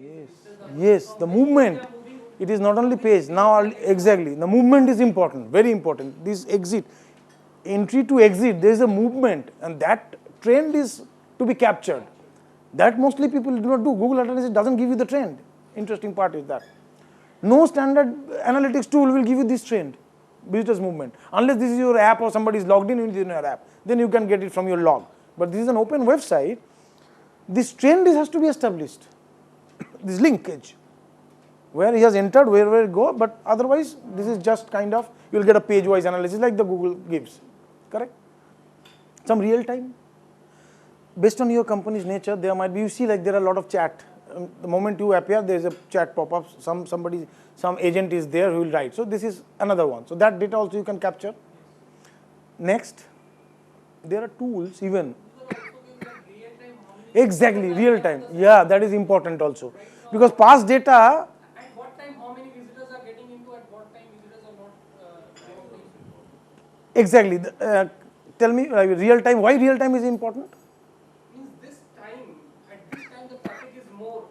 Yes, yes, the movement. It is not only page. Now, exactly, the movement is important, very important. This exit, entry to exit, there is a movement, and that trend is to be captured. That mostly people do not do. Google Analytics doesn't give you the trend. Interesting part is that. No standard analytics tool will give you this trend, visitors movement. Unless this is your app or somebody is logged in with your app, then you can get it from your log. But this is an open website. This trend has to be established. This linkage, where he has entered, where it go, but otherwise this is just kind of, you will get a page-wise analysis like the Google gives, correct? Some real time. Based on your company's nature, there might be, you see like there are a lot of chat. The moment you appear, there is a chat pop-up, some agent is there who will write. So this is another one. So that data also you can capture. Next, there are tools even. Exactly, real time. Yeah, that is important also. Because past data. At what time, how many visitors are getting into, at what time visitors are not. Exactly. Tell me, real time, why real time is important? Means this time, at this time the traffic is more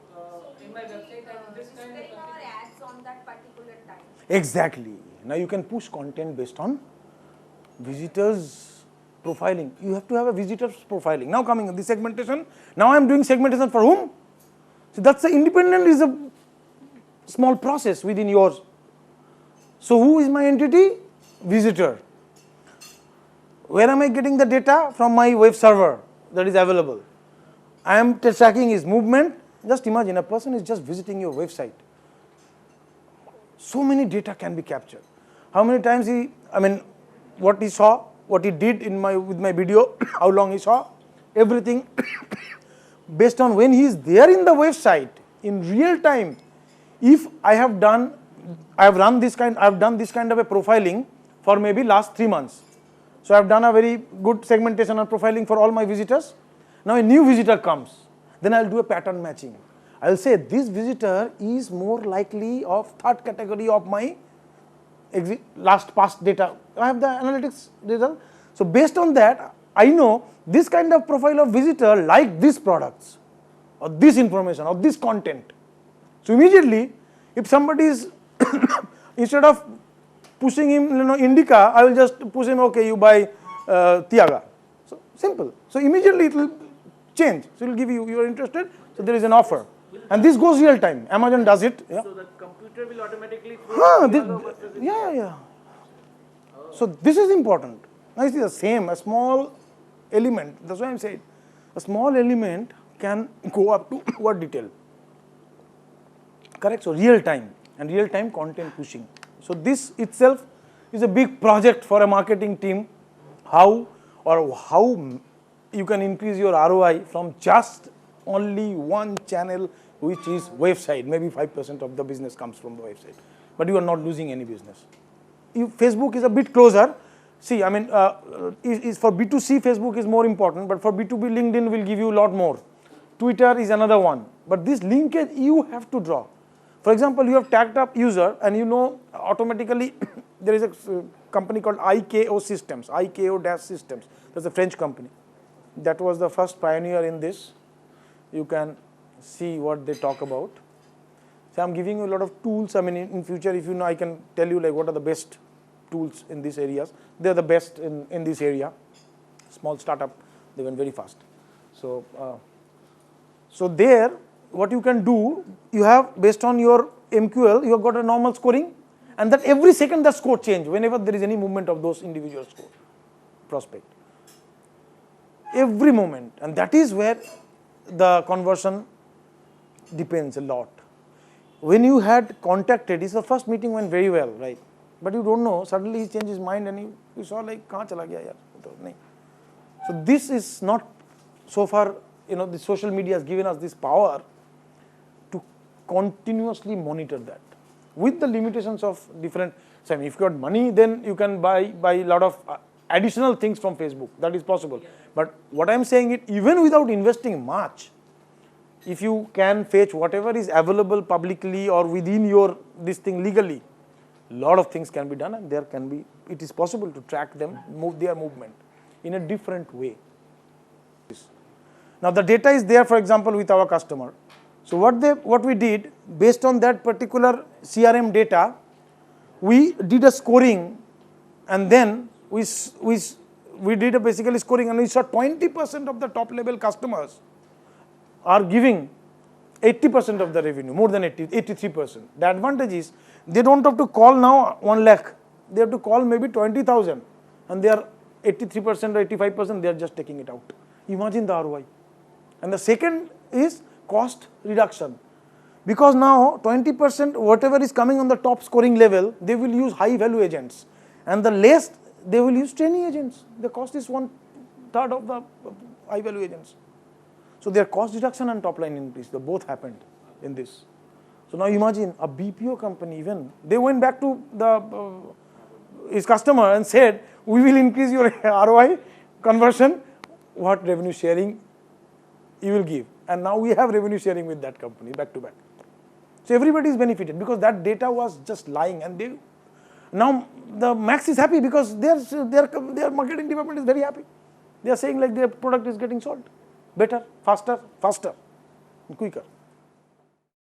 in my website, and this time the traffic ads on that particular time. Exactly. Now you can push content based on visitors profiling. You have to have a visitors profiling. Now coming the segmentation. Now I am doing segmentation for whom? So that's the independent is a small process within yours. So who is my entity? Visitor. Where am I getting the data? From my web server that is available. I am tracking his movement. Just imagine a person is just visiting your website. So many data can be captured. How many times what he saw, what he did with my video, how long he saw, everything. Based on when he is there in the website, in real time, if I have done this kind of a profiling for maybe last 3 months. So I have done a very good segmentation and profiling for all my visitors. Now a new visitor comes, then I will do a pattern matching. I will say this visitor is more likely of third category of my past data. I have the analytics result. So based on that, I know this kind of profile of visitor like these products, or this information, or this content. So immediately, if somebody is instead of pushing him, Indica, I will just push him. Okay, you buy Tiaga. So simple. So immediately it will change. So it will give you. You are interested. So there is an offer, and this goes real time. Amazon does it. Yeah. So the computer will automatically. Yeah. So this is important. Now it is the same. A small element. That's why I'm saying, a small element can go up to what detail. Correct. So real time and real time content pushing. So this itself is a big project for a marketing team. How you can increase your ROI from just only one channel, which is website. Maybe 5% of the business comes from the website, but you are not losing any business. Facebook is a bit closer. See, is for B2C, Facebook is more important, but for B2B, LinkedIn will give you a lot more. Twitter is another one, but this linkage you have to draw. For example, you have tagged up user, and automatically there is a company called IKO Systems, IKO-Systems. That's a French company. That was the first pioneer in this. You can see what they talk about. So I'm giving you a lot of tools. In future, if I can tell you like what are the best tools in these areas. They're the best in this area. Small startup, they went very fast. So, there, what you can do, you have based on your MQL, you have got a normal scoring, and that every second the score change whenever there is any movement of those individual score prospect. Every moment, and that is where the conversion depends a lot. When you had contacted, the first meeting went very well, right? But you don't know, suddenly he changed his mind and you saw like, kahan chala gaya yaar? So this is not, so far, the social media has given us this power to continuously monitor that with the limitations of different. So if you got money, then you can buy a lot of additional things from Facebook. That is possible. But what I'm saying is, even without investing much, if you can fetch whatever is available publicly or within your this thing legally, a lot of things can be done, and it is possible to track them, their movement in a different way. Now the data is there, for example, with our customer. So what we did, based on that particular CRM data, we did a scoring, and then we did a basically scoring, and we saw 20% of the top level customers are giving 80% of the revenue, more than 83%. The advantage is they don't have to call now 1 lakh, they have to call maybe 20,000, and they are 83% or 85%, they are just taking it out. Imagine the ROI. And the second is cost reduction. Because now 20% whatever is coming on the top scoring level, they will use high value agents, and the less they will use trainee agents. The cost is 1/3 of the high value agents. So their cost reduction and top line increase, they both happened in this. So now imagine a BPO company, even they went back to his customer and said, we will increase your ROI conversion, what revenue sharing you will give. And now we have revenue sharing with that company back to back. So everybody is benefited because that data was just lying, and now the Max is happy because their marketing department is very happy. They are saying like their product is getting sold better, faster, and quicker.